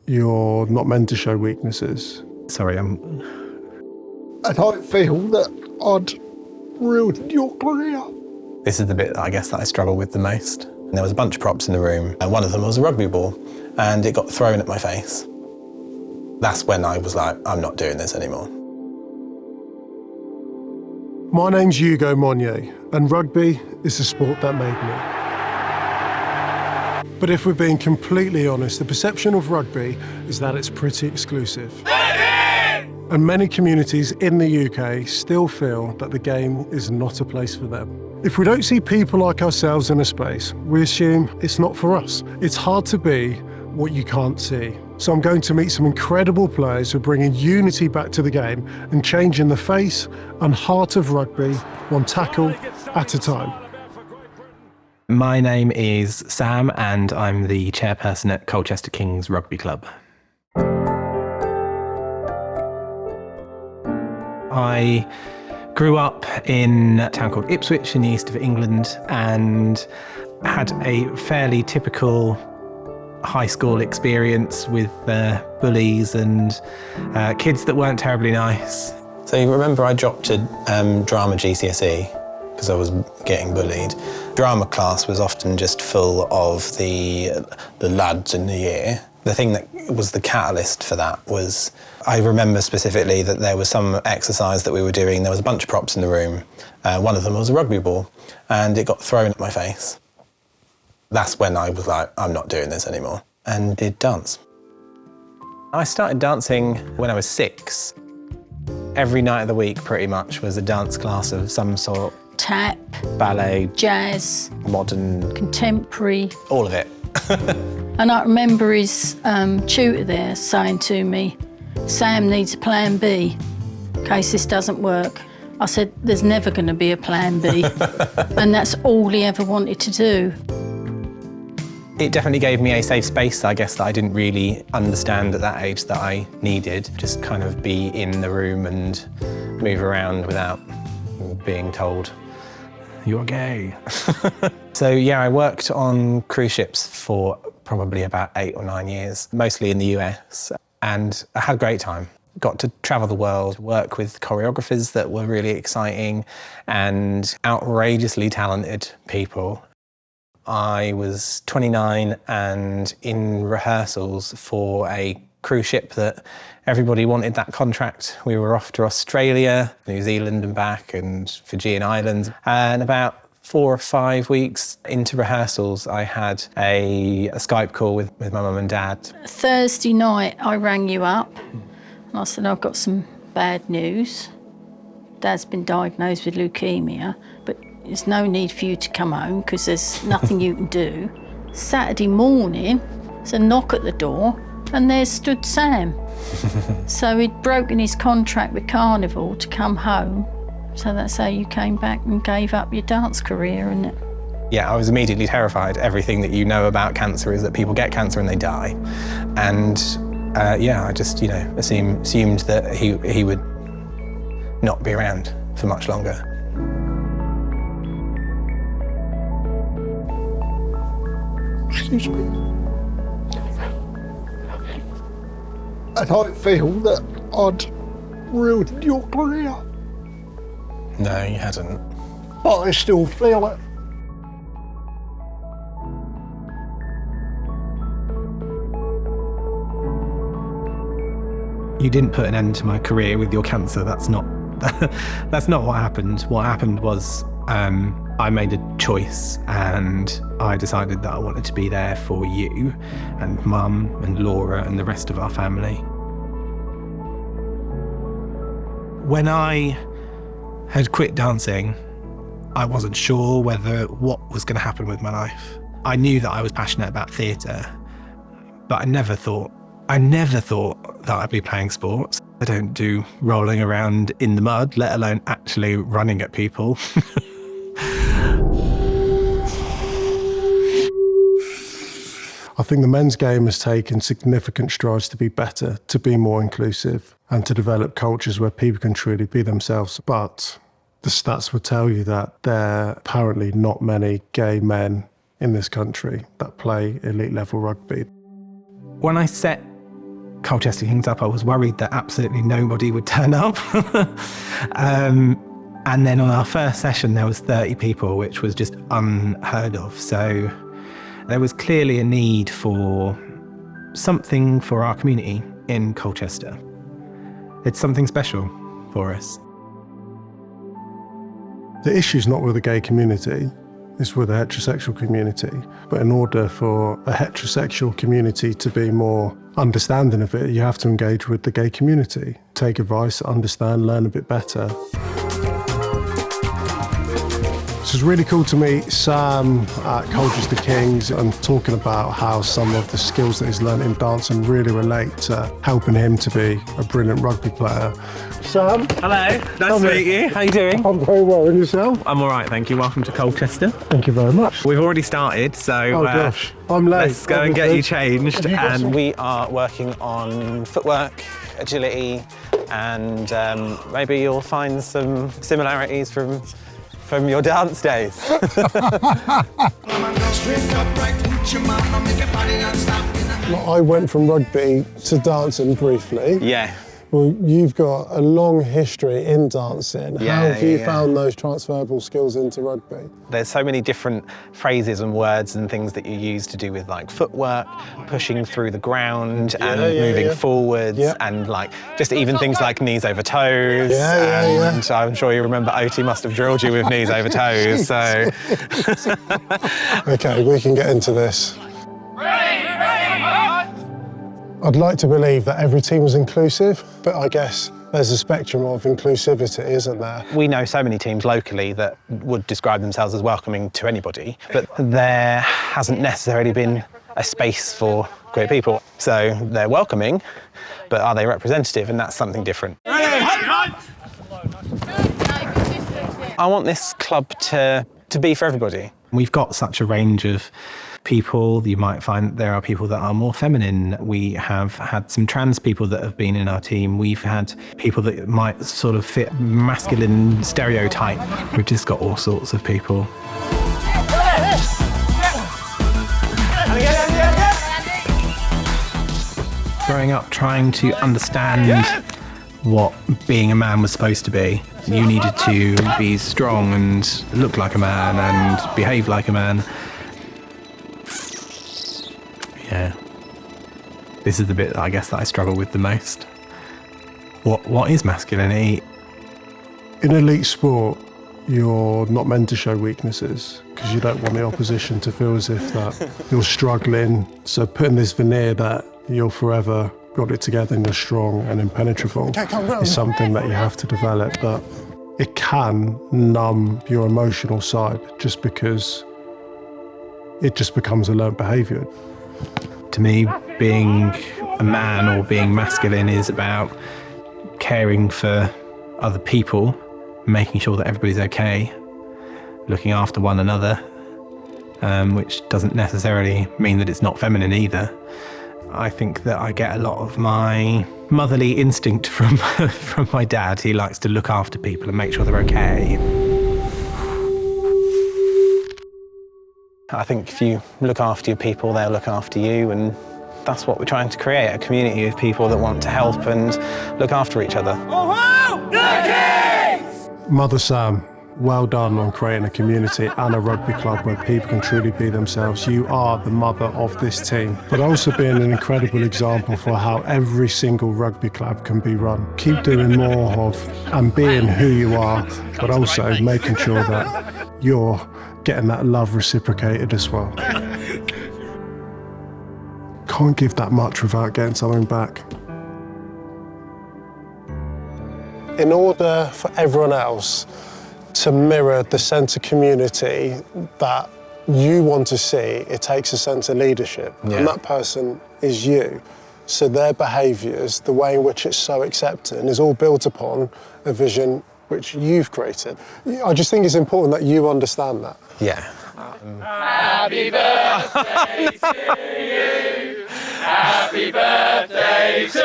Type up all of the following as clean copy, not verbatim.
You're not meant to show weaknesses. Sorry, And I feel that I'd ruined your career. This is the bit, I guess, that I struggle with the most. There was a bunch of props in the room, and one of them was a rugby ball, and it got thrown at my face. That's when I was like, I'm not doing this anymore. My name's Ugo Monye, and rugby is the sport that made me. But if we're being completely honest, the perception of rugby is that it's pretty exclusive. And many communities in the UK still feel that the game is not a place for them. If we don't see people like ourselves in a space, we assume it's not for us. It's hard to be what you can't see. So I'm going to meet some incredible players who are bringing unity back to the game and changing the face and heart of rugby, one tackle at a time. My name is Sam, and I'm the chairperson at Colchester Kings Rugby Club. I grew up in a town called Ipswich in the east of England and had a fairly typical high school experience with bullies and kids that weren't terribly nice. So you remember I dropped a drama GCSE because I was getting bullied. Drama class was often just full of the lads in the year. The thing that was the catalyst for that was, I remember specifically that there was some exercise that we were doing, there was a bunch of props in the room. One of them was a rugby ball, and it got thrown at my face. That's when I was like, I'm not doing this anymore, and did dance. I started dancing when I was 6. Every night of the week, pretty much, was a dance class of some sort. Tap, ballet, jazz, modern, contemporary. All of it. And I remember his tutor there saying to me, Sam needs a plan B in case this doesn't work. I said, there's never going to be a plan B. And that's all he ever wanted to do. It definitely gave me a safe space, I guess, that I didn't really understand at that age that I needed. Just kind of be in the room and move around without being told, you're gay. So yeah, I worked on cruise ships for probably about 8 or 9 years, mostly in the US, and I had a great time. Got to travel the world, work with choreographers that were really exciting and outrageously talented people. I was 29 and in rehearsals for a cruise ship that everybody wanted that contract. We were off to Australia, New Zealand and back, and Fijian Islands. And about 4 or 5 weeks into rehearsals, I had a Skype call with my mum and dad. Thursday night, I rang you up and I said, I've got some bad news. Dad's been diagnosed with leukemia, but there's no need for you to come home because there's nothing you can do. Saturday morning, there's a knock at the door and there stood Sam. So he'd broken his contract with Carnival to come home. So that's how you came back and gave up your dance career, isn't it? Yeah, I was immediately terrified. Everything that you know about cancer is that people get cancer and they die. And yeah, I just, assumed that he would not be around for much longer. Excuse me. And I feel that I'd ruined your career. No, you hadn't. But I still feel it. You didn't put an end to my career with your cancer. That's not what happened. What happened was I made a choice and I decided that I wanted to be there for you and Mum and Laura and the rest of our family. When I had quit dancing, I wasn't sure what was going to happen with my life. I knew that I was passionate about theatre, but I never thought that I'd be playing sports. I don't do rolling around in the mud, let alone actually running at people. I think the men's game has taken significant strides to be better, to be more inclusive, and to develop cultures where people can truly be themselves. But the stats will tell you that there are apparently not many gay men in this country that play elite level rugby. When I set Colchester Kings up, I was worried that absolutely nobody would turn up. And then on our first session, there was 30 people, which was just unheard of. So there was clearly a need for something for our community in Colchester. It's something special for us. The issue's not with the gay community, it's with the heterosexual community. But in order for a heterosexual community to be more understanding of it, you have to engage with the gay community. Take advice, understand, learn a bit better. So it's really cool to meet Sam at Colchester Kings and talking about how some of the skills that he's learned in dancing really relate to helping him to be a brilliant rugby player. Sam. Hello, nice to meet you. How are you doing? I'm very well, and yourself? I'm all right, thank you. Welcome to Colchester. Thank you very much. We've already started, so gosh, I'm late. Let's go and get you changed. And we are working on footwork, agility, and maybe you'll find some similarities from your dance days. I went from rugby to dancing briefly. Yeah. Well, you've got a long history in dancing. Yeah, How have you found those transferable skills into rugby? There's so many different phrases and words and things that you use to do with like footwork, pushing through the ground and moving forwards, and like just even things like knees over toes. And I'm sure you remember Oti must have drilled you with knees over toes. So okay, we can get into this. I'd like to believe that every team was inclusive, but I guess there's a spectrum of inclusivity, isn't there? We know so many teams locally that would describe themselves as welcoming to anybody, but there hasn't necessarily been a space for queer people. So they're welcoming, but are they representative? And that's something different. I want this club to be for everybody. We've got such a range of people. You might find there are people that are more feminine. We have had some trans people that have been in our team. We've had people that might sort of fit masculine stereotype. We've just got all sorts of people. Growing up trying to understand what being a man was supposed to be. You needed to be strong and look like a man and behave like a man. Yeah, this is the bit, I guess, that I struggle with the most. What is masculinity? In elite sport, you're not meant to show weaknesses because you don't want the opposition to feel as if that you're struggling. So putting this veneer that you're forever got it together and you're strong and impenetrable is something that you have to develop, but it can numb your emotional side just because it just becomes a learned behaviour. To me, being a man or being masculine is about caring for other people, making sure that everybody's okay, looking after one another, which doesn't necessarily mean that it's not feminine either. I think that I get a lot of my motherly instinct from my dad. He likes to look after people and make sure they're okay. I think if you look after your people, they'll look after you, and that's what we're trying to create, a community of people that want to help and look after each other. Mother Sam, well done on creating a community and a rugby club where people can truly be themselves. You are the mother of this team, but also being an incredible example for how every single rugby club can be run. Keep doing more of and being who you are, but also making sure that you're getting that love reciprocated as well. Can't give that much without getting something back. In order for everyone else to mirror the sense of community that you want to see, it takes a sense of leadership. And that person is you. So their behaviours, the way in which it's so accepting, is all built upon a vision which you've created. I just think it's important that you understand that. Yeah. Happy birthday to you. Happy birthday to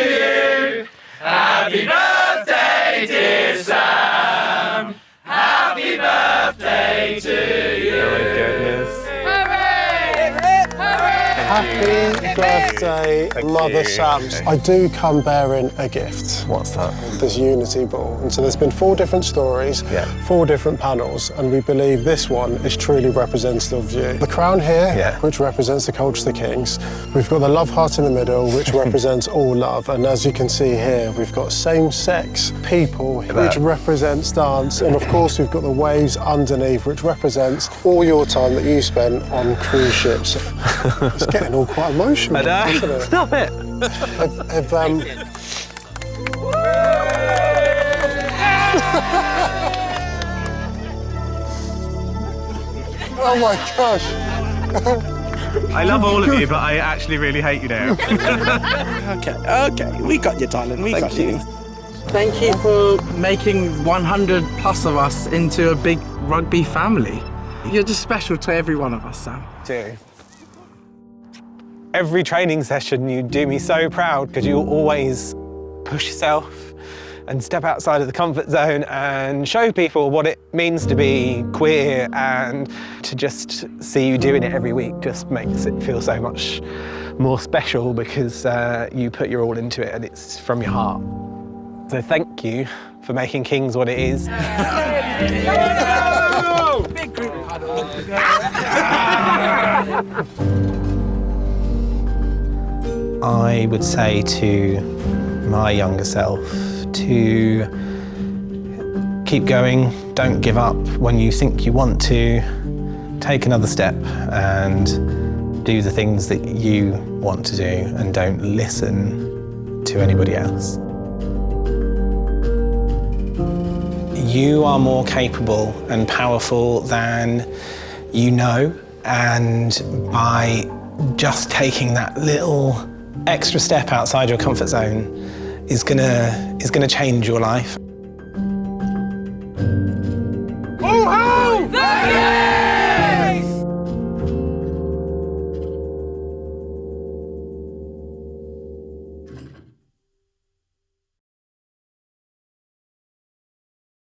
you. Happy birthday, dear Sam. Happy birthday to you. Oh my goodness. Hooray! Hooray! Happy birthday. birthday, Mother Sam's. I do come bearing a gift. What's that? This Unity Ball. And so there's been 4 different stories, 4 different panels, and we believe this one is truly representative of you. The crown here, which represents the Colchester Kings. We've got the love heart in the middle, which represents all love. And as you can see here, we've got same-sex people, which represents dance. And of course, we've got the waves underneath, which represents all your time that you spent on cruise ships. It's getting all quite emotional, isn't it? Stop it! Oh my gosh! I love all of you, but I actually really hate you now. Okay, we got you, darling, we got you. Thank you for making 100 plus of us into a big rugby family. You're just special to every one of us, Sam. Do. Every training session, you do me so proud because you always push yourself and step outside of the comfort zone and show people what it means to be queer, and to just see you doing it every week just makes it feel so much more special because you put your all into it and it's from your heart. So thank you for making Kings what it is. Big group huddle. I would say to my younger self to keep going, don't give up when you think you want to, take another step and do the things that you want to do and don't listen to anybody else. You are more capable and powerful than you know, and by just taking that little extra step outside your comfort zone is gonna change your life. Oh,